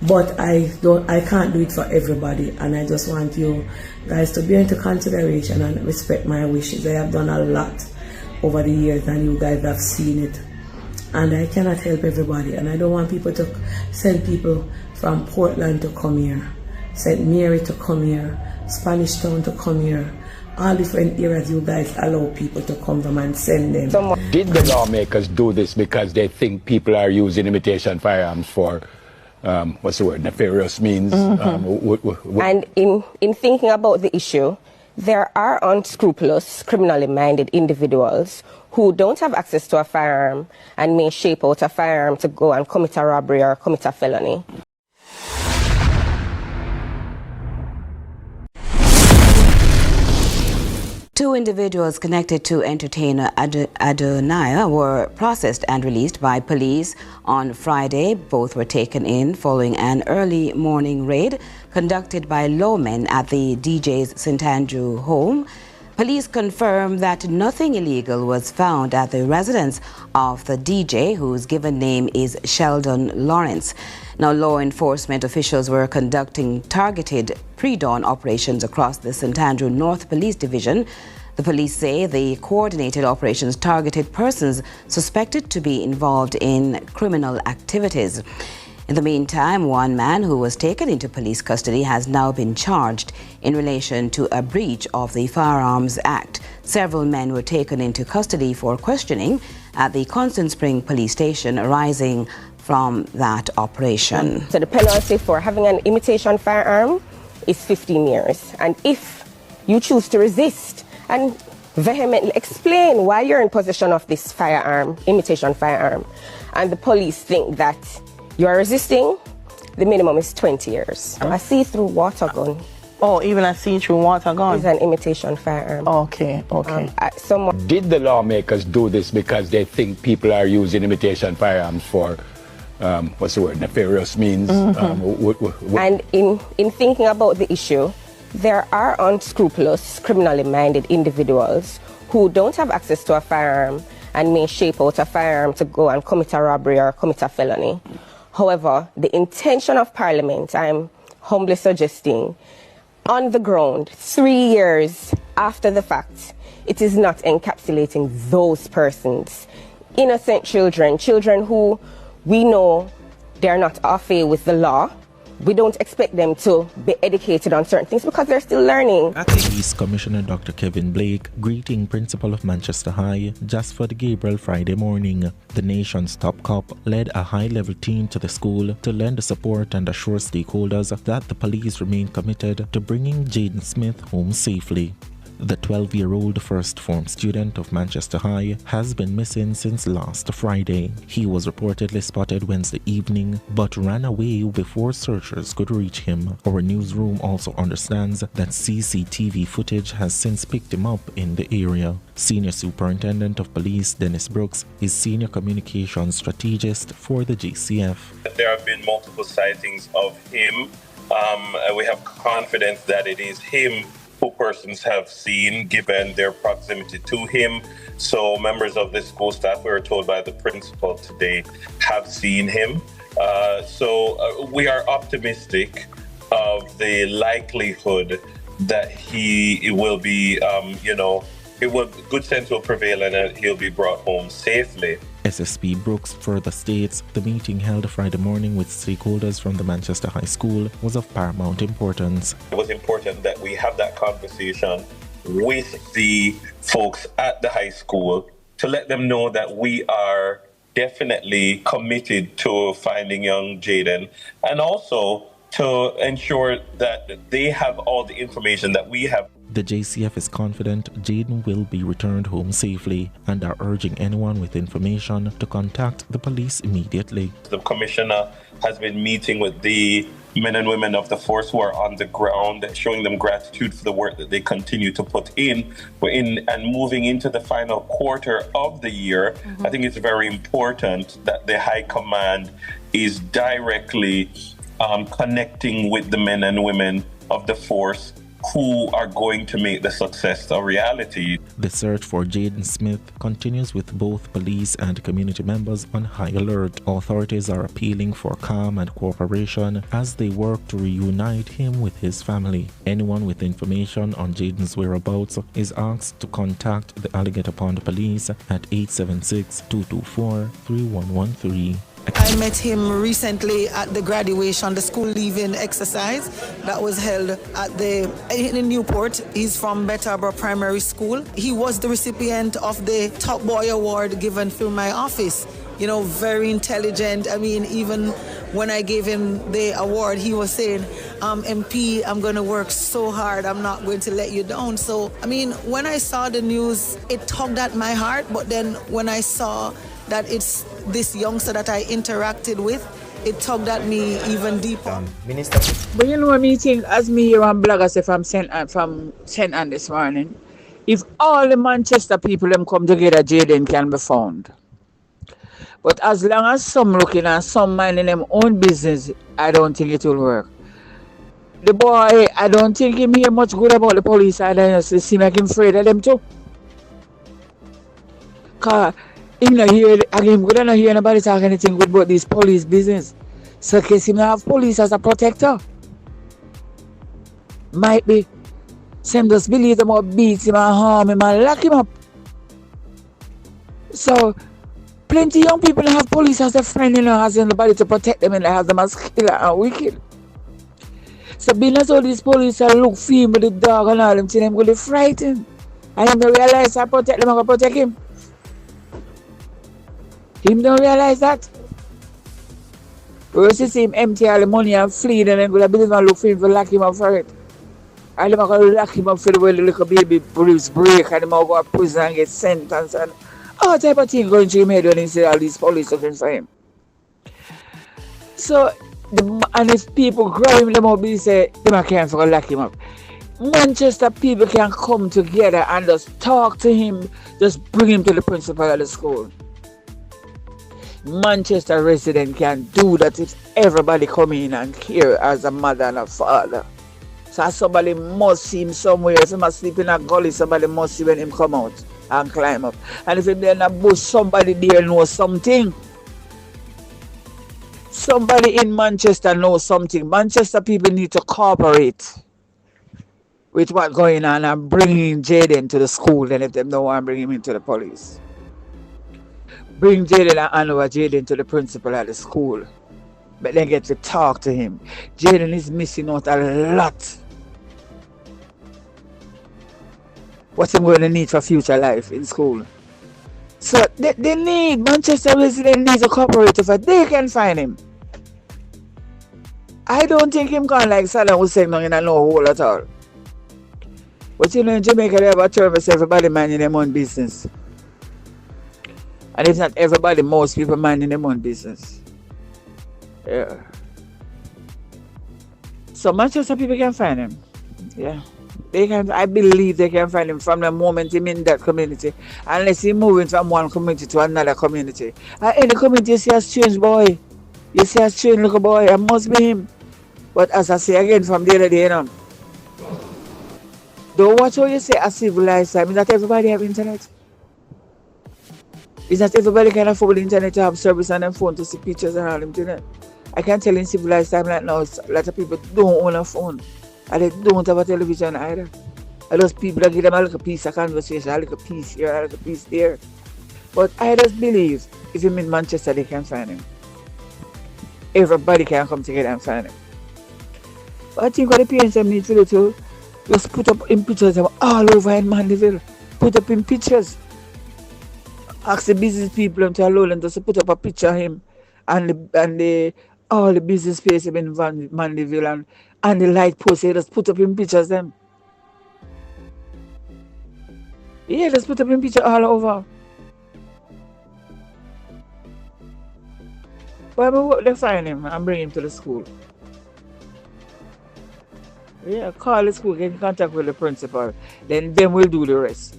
But I can't do it for everybody, and I just want you guys to bear into consideration and respect my wishes. I have done a lot over the years, and you guys have seen it. And I cannot help everybody, and I don't want people to send people from Portland to come here, St. Mary to come here, Spanish Town to come here. All different areas you guys allow people to come from and send them. Did the lawmakers do this because they think people are using imitation firearms for, what's the word, nefarious means? And in thinking about the issue, there are unscrupulous, criminally minded individuals who don't have access to a firearm and may shape out a firearm to go and commit a robbery or commit a felony. Two individuals connected to entertainer Aidonia were processed and released by police on Friday. Both were taken in following an early morning raid conducted by lawmen at the DJ's St. Andrew home. Police confirmed that nothing illegal was found at the residence of the DJ, whose given name is Sheldon Lawrence. Now, law enforcement officials were conducting targeted pre-dawn operations across the St. Andrew North Police Division. The police say the coordinated operations targeted persons suspected to be involved in criminal activities. In the meantime, one man who was taken into police custody has now been charged in relation to a breach of the Firearms Act. Several men were taken into custody for questioning at the Constant Spring police station arising from that operation. So the penalty for having an imitation firearm is 15 years. And if you choose to resist and vehemently explain why you're in possession of this firearm, imitation firearm, and the police think that you are resisting, the minimum is 20 years. A see-through water gun. Oh, even a see-through water gun? Is an imitation firearm. Okay. Did the lawmakers do this because they think people are using imitation firearms for, what's the word, nefarious means? And in thinking about the issue, there are unscrupulous, criminally minded individuals who don't have access to a firearm and may shape out a firearm to go and commit a robbery or commit a felony. However, the intention of Parliament, I'm humbly suggesting, on the ground, 3 years after the fact, it is not encapsulating those persons. Innocent children, children who we know they're not au fait with the law. We don't expect them to be educated on certain things because they're still learning. Police Commissioner Dr. Kevin Blake greeting Principal of Manchester High Jasford Gabriel Friday morning. The nation's top cop led a high-level team to the school to lend support and assure stakeholders that the police remain committed to bringing Jayden Smith home safely. The 12-year-old first-form student of Manchester High has been missing since last Friday. He was reportedly spotted Wednesday evening, but ran away before searchers could reach him. Our newsroom also understands that CCTV footage has since picked him up in the area. Senior Superintendent of Police Dennis Brooks is Senior Communications Strategist for the JCF. There have been multiple sightings of him. We have confidence that it is him who persons have seen given their proximity to him. So members of the school staff, we were told by the principal today, have seen him. So we are optimistic of the likelihood that he will be, good sense will prevail and he'll be brought home safely. SSP Brooks further states the meeting held Friday morning with stakeholders from the Manchester High School was of paramount importance. It was important that we have that conversation with the folks at the high school to let them know that we are definitely committed to finding young Jayden, and also to ensure that they have all the information that we have. The JCF is confident Jayden will be returned home safely and are urging anyone with information to contact the police immediately. The Commissioner has been meeting with the men and women of the force who are on the ground, showing them gratitude for the work that they continue to put in. We're in and moving into the final quarter of the year. I think it's very important that the High Command is directly connecting with the men and women of the force who are going to make the success a reality. The search for Jayden Smith continues with both police and community members on high alert. Authorities are appealing for calm and cooperation as they work to reunite him with his family. Anyone with information on Jayden's whereabouts is asked to contact the Alligator Pond Police at 876-224-3113. I met him recently at the graduation, the school leaving exercise that was held in Newport. He's from Betterborough Primary School. He was the recipient of the Top Boy Award given through my office. You know, very intelligent. I mean, even when I gave him the award, he was saying, MP, I'm going to work so hard. I'm not going to let you down. So, I mean, when I saw the news, it tugged at my heart. But then when I saw that it's this youngster that I interacted with, it tugged at me even deeper. Minister. But you know what I think, as me here on bloggers from St. Anne this morning, if all the Manchester people them come together, Jayden can be found. But as long as some looking and some minding them own business, I don't think it will work. The boy, I don't think him hear much good about the police. I don't see like him afraid of them too. Cause him not hear, again, we don't hear nobody talk anything good about this police business. So in case him not have police as a protector. Might be. Some just believe them or beat him and harm him and lock him up. So plenty young people have police as a friend, you know, has nobody to protect them and they have them as killer and wicked. So being as all these police look for him with the dog and all them things, them go to frighten. And him don't realize I protect them, I'm gonna protect him. Him don't realize that. Whereas you see him empty all the money and flee, and then go to business and look for him to lock him up for it. And them are going to lock him up for the way the little baby ribs break and them are going to prison and get sentenced and all type of thing going through him head when he see all these police looking for him. So, and if people grab him, them will be say, them can't lock him up. Manchester people can come together and just talk to him, just bring him to the principal of the school. Manchester resident can do that if everybody come in and care as a mother and a father. So somebody must see him somewhere. If he must sleep in a gully, somebody must see when him come out and climb up. And if he's in a bush, somebody there knows something. Somebody in Manchester knows something. Manchester people need to cooperate with what's going on and bringing Jayden to the school. And if they don't want to bring him into the police, bring Jayden and hand over Jayden to the principal at the school. But then get to talk to him. Jayden is missing out a lot. What's he going to need for future life in school? So they need, Manchester residents need to cooperate if they can find him. I don't think him can like Saddam Hussein in a no hole at all. But you know, in Jamaica they have a term for everybody minding their own business. And if not everybody, most people minding their own business. Yeah. So Manchester people can find him. Yeah. They can, I believe they can find him from the moment he's in that community. Unless he's moving from one community to another community. In the community you see a strange boy. You see a strange little boy. It must be him. But as I say again from the other day, you know, don't watch how you say a civilized time. Is that everybody have internet? Is that everybody can afford the internet to have service on their phone to see pictures and all them internet? I can tell in civilized time right now, a lot of people don't own a phone. And they don't have a television either. And those people that give them a little piece of conversation, a little piece here, a little piece there. But I just believe if you're in Manchester, they can find him. Everybody can come together and find him. But I think what the parents need to do too, just put up in pictures all over in Mandeville. Put up in pictures. Ask the business people to allow them to put up a picture of him and all the business places in Mandeville and the light posts, they just put up in pictures them. Yeah, just put up in picture all over. But they find him and bring him to the school. Yeah, call the school, get in contact with the principal. Then we'll do the rest.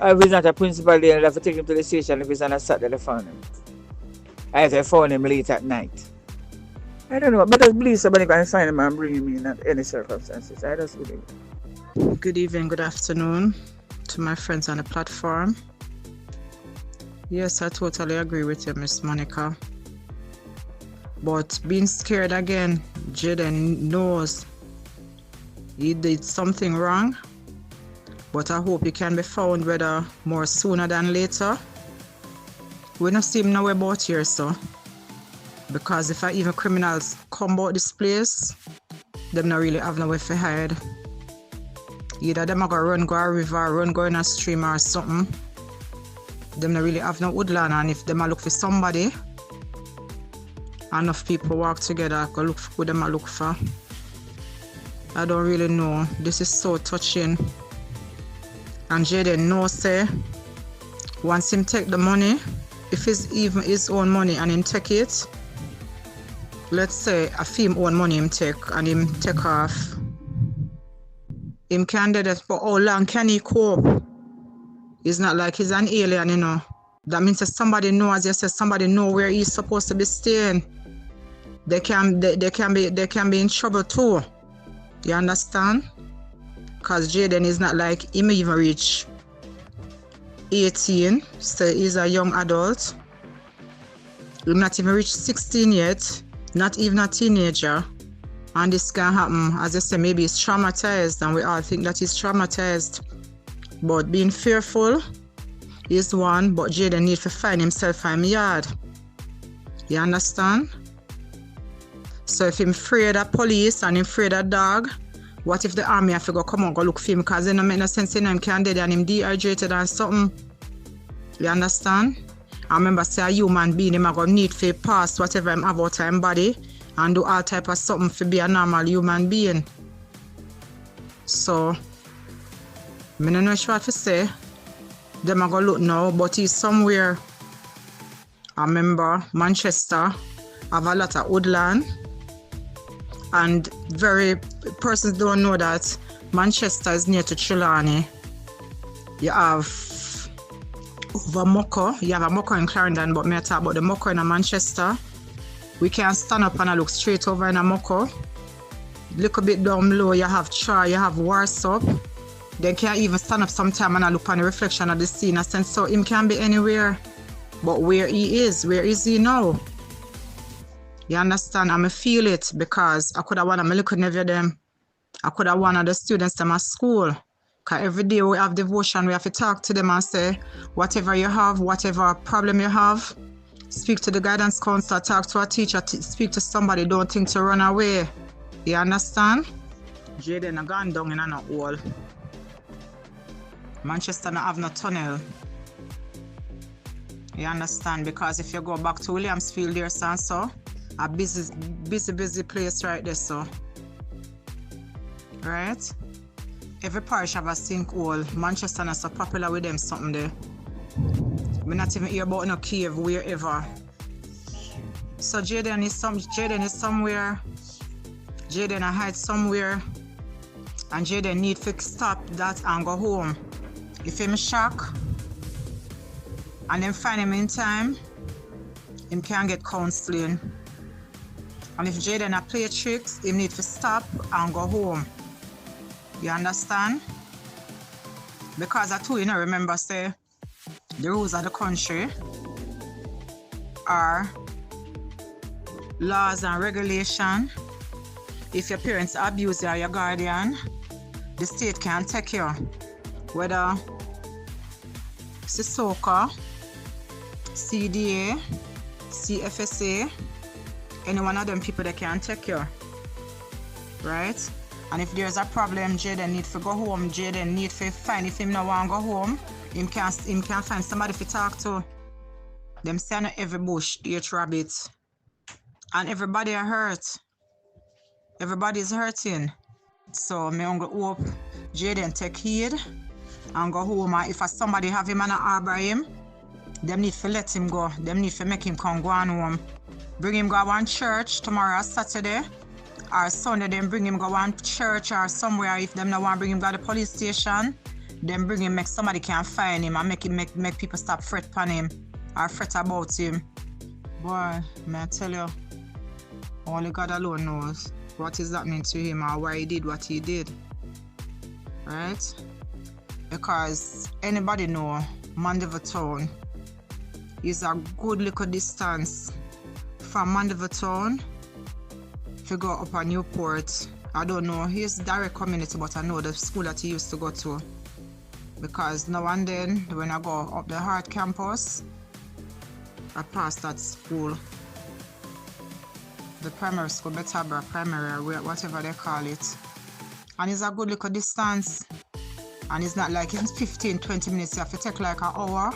If he's not a principal, then they'll have to take him to the station. If he's on a Saturday, they found him. If they found him late at night. I don't know, but I just believe somebody can sign him and bring him in at any circumstances. I just believe it. Good evening, good afternoon to my friends on the platform. Yes, I totally agree with you, Miss Monica. But being scared again, Jayden knows he did something wrong, but I hope he can be found whether more sooner than later. We don't see him nowhere about here, so. Because if even criminals come about this place, them not really have nowhere to hide. Either them are gonna run go a river, run go in a stream or something. Them not really have no woodland, and if them a look for somebody, enough people walk together, go look for who them a look for. I don't really know. This is so touching. And Jayden knows, say, once him take the money, if it's even his own money and him take it, let's say a him own money him take and him take off, him can do that, but how long can he cope? It's not like he's an alien, you know. That means that somebody knows, as you said, somebody know where he's supposed to be staying. They can be in trouble too. You understand? Because Jayden is not like him even reach 18, so he's a young adult. Him not even reach 16 yet, not even a teenager. And this can happen, as I say, maybe he's traumatized, and we all think that he's traumatized. But being fearful is one, but Jayden needs to find himself in the yard. You understand? So if he's afraid of police and he's afraid of dog, what if the army have to go come out go look for him? Because it don't make no sense in him can dead and him dehydrated and something. You understand? I remember say a human being him going to need to pass whatever him have out of him body and do all type of something to be a normal human being. So I don't know what to say. Them are going to look now, but he's somewhere. I remember Manchester have a lot of woodland. And very persons don't know that Manchester is near to Trelawney. You have over Moko. You have a Moko in Clarendon, but me talk about the Moko in Manchester. We can stand up and I look straight over in a Moko. Little bit down below, you have Char, you have Warsop. They can't even stand up sometime and I look on the reflection of the scene. I sense so him can be anywhere. But where he is he now? You understand? I feel it because I could have one of my little nephew them. I could have one of the students them at school. Because every day we have devotion, we have to talk to them and say, whatever you have, whatever problem you have, speak to the guidance counselor, talk to a teacher, speak to somebody, don't think to run away. You understand? Jayden gone down in a hole. Manchester not have no tunnel. You understand? Because if you go back to Williamsfield there, so a busy place right there, so. Right? Every parish have a sink hole. Manchester not so popular with them something there. We not even hear about no cave wherever. So Jayden is somewhere. Jayden hide somewhere. And Jayden need to stop that and go home. If him shock and then find him in time, him can get counseling. And if Jayden play tricks, he need to stop and go home. You understand? Because I too, remember say, the rules of the country are laws and regulation. If your parents abuse you or your guardian, the state can take you. Whether Sissoko, CDA, CFSA, any one of them people that can take you. Right? And if there's a problem, Jayden need to go home. Jayden need to find, if him no want to go home, him can find somebody to talk to. Them say no every bush eat rabbit. And everybody are hurt. Everybody's hurting. So me hope Jayden take heed and go home. And if somebody have him and harbor him, them need to let him go. Them need to make him come go on home. Bring him go one church tomorrow Saturday. Or Sunday, then bring him go one church or somewhere. If them no want bring him go to the police station, then bring him, make somebody can find him and make people stop fret upon him or fret about him. Boy, may I tell you, Only God alone knows what is happening to him or why he did what he did. Right? Because anybody know Mandeville Town is a good little distance from Mandeville Town if you go up on Newport. I don't know his direct community, but I know the school that he used to go to. Because now and then, when I go up the Hart campus, I pass that school. The primary school, Betabra Primary, whatever they call it. And it's a good little distance. And it's not like it's 15-20 minutes. You have to take like an hour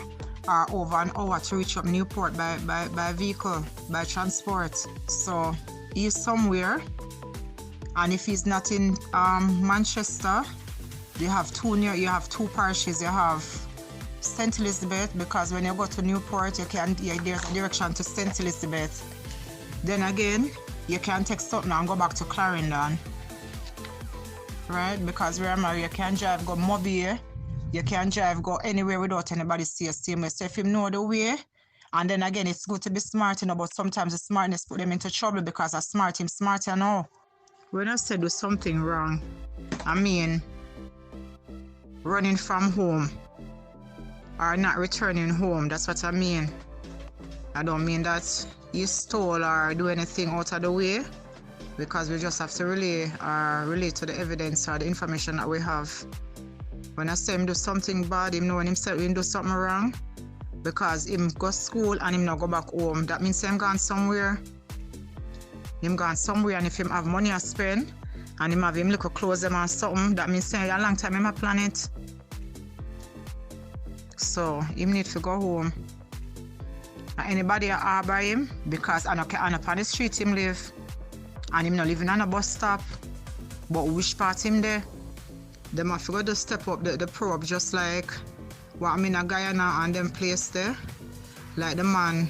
or over an hour to reach up Newport by vehicle, by transport. So he's somewhere. And if he's not in Manchester, you have two parishes. You have St. Elizabeth, because when you go to Newport, there's a direction to St. Elizabeth. Then again, you can take something and go back to Clarendon. Right? Because remember, you can't drive go Mobile, you can't drive go anywhere without anybody see your same way. So if you know the way, and then again, it's good to be smart, but sometimes the smartness put them into trouble because a smart him smart, When I said do something wrong, I mean running from home or not returning home. That's what I mean. I don't mean that you stole or do anything out of the way, because we just have to relate to the evidence or the information that we have. When I say him do something bad, him knowing himself him do something wrong, because him go school and him not go back home. That means him gone somewhere. Him gone somewhere, and if him have money to spend and him have him little clothes them and something, that means a long time him a plan it. So him need to go home. And anybody harbor him, because on upon the street him live, and him not living on a bus stop, but which part him there? Them have to go to step up the probe, just like what I'm in a Guyana and them place there. Like the man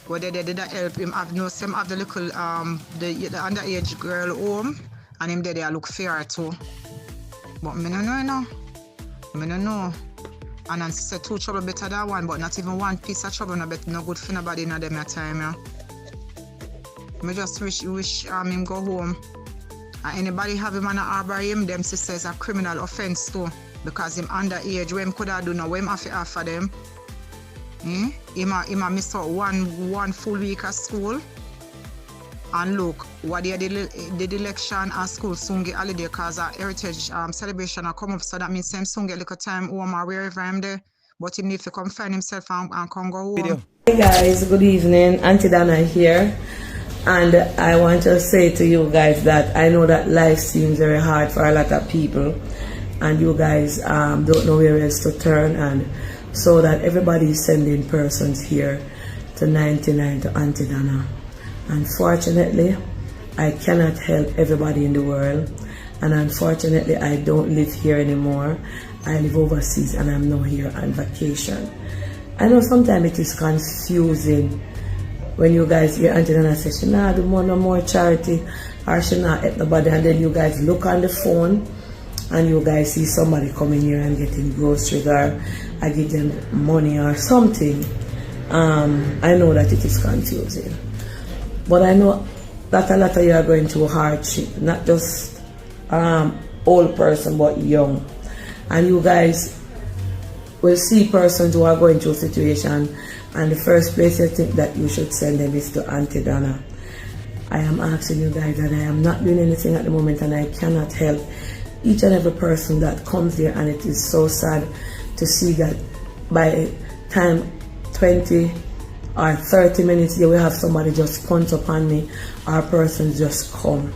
where they did help him have the little the underage girl home, and him there look fair too. But me no know, Me no know. And I said two trouble better than one, but not even one piece of trouble no good for nobody in them time, yeah. Me just wish him go home. And anybody have him on a harbor him, them sisters a criminal offense too, because him underage. What him could have done now, what him have to offer them? Him a miss out one full week of school. And look, what the election and school soon get holiday because our heritage celebration will come up, so that means him soon get little time home or wherever I'm there. But he need to come find himself and come go home. Hey guys, good evening. Aunty Donna here. And I want to say to you guys that I know that life seems very hard for a lot of people. And you guys don't know where else to turn. And so that everybody is sending persons here to 99 to Aunty Donna. Unfortunately, I cannot help everybody in the world, and unfortunately, I don't live here anymore. I live overseas, and I'm now here on vacation. I know sometimes it is confusing when you guys hear Aunty Donna say she not do no more charity, or she not help nobody, and then you guys look on the phone, and you guys see somebody coming here and getting groceries, or I give them money or something. I know that it is confusing. But I know that a lot of you are going through hardship, not just old person, but young. And you guys will see persons who are going through a situation, and the first place you think that you should send them is to Aunty Donna. I am asking you guys that I am not doing anything at the moment, and I cannot help each and every person that comes here, and it is so sad to see that by time 20 or 30 minutes here, we have somebody just punch upon me, or persons just come.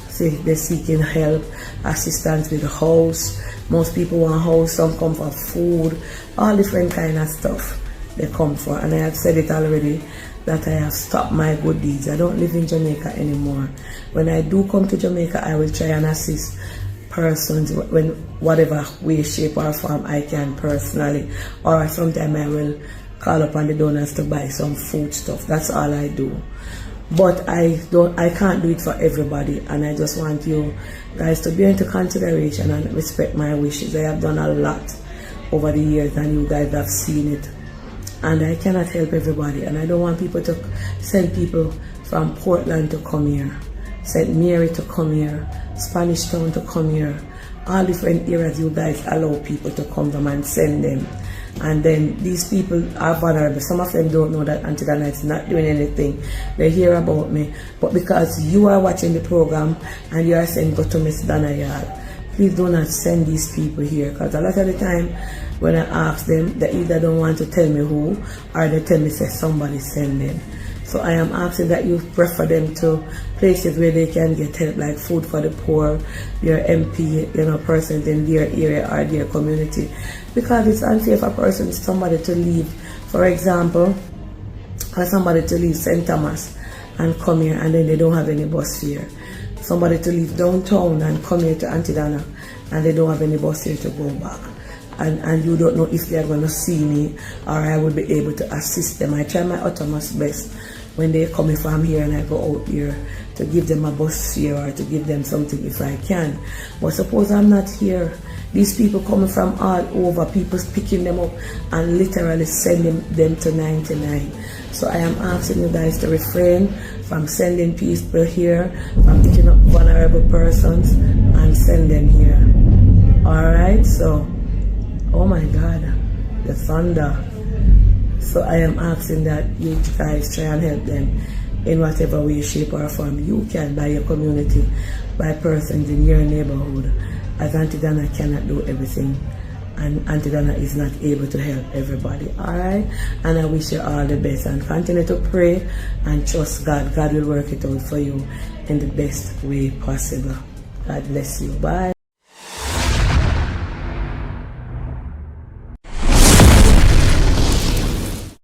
See, they're seeking help, assistance with the house. Most people want a house, some come for food, all different kind of stuff they come for. And I have said it already that I have stopped my good deeds. I don't live in Jamaica anymore. When I do come to Jamaica, I will try and assist persons when whatever way, shape or form I can personally, or sometimes I will call upon the donors to buy some food stuff. That's all I do. But I can't do it for everybody, and I just want you guys to be into consideration and respect my wishes. I have done a lot over the years, and you guys have seen it. and I cannot help everybody, and I don't want people to send people from Portland to come here, St. Mary to come here, Spanish Town to come here, all different areas you guys allow people to come from and send them. And then these people are vulnerable. Some of them don't know that Aunty Donna is not doing anything. They hear about me, but because you are watching the program and you are saying go to Miss Donna yard, please do not send these people here, because a lot of the time when I ask them, they either don't want to tell me who, or they tell me say somebody send them. So I am asking that you refer them to places where they can get help, like Food for the Poor, their MP, persons in their area or their community. Because it's unfair for somebody to leave, for example, for somebody to leave St. Thomas and come here and then they don't have any bus fare. Somebody to leave downtown and come here to Aunty Donna and they don't have any bus fare to go back. And you don't know if they're going to see me or I will be able to assist them. I try my utmost best when they're coming from here and I go out here to give them a bus fare or to give them something if I can. But suppose I'm not here, these people coming from all over, people picking them up and literally sending them to 99. So I am asking you guys to refrain from sending people here, from picking up vulnerable persons and send them here. Alright, so, oh my God, the thunder. So I am asking that you guys try and help them in whatever way, shape or form you can, by your community, by persons in your neighborhood, as Aunty Donna cannot do everything and Aunty Donna is not able to help everybody. Alright, and I wish you all the best and continue to pray and trust God. God will work it out for you in the best way possible. God bless you. Bye.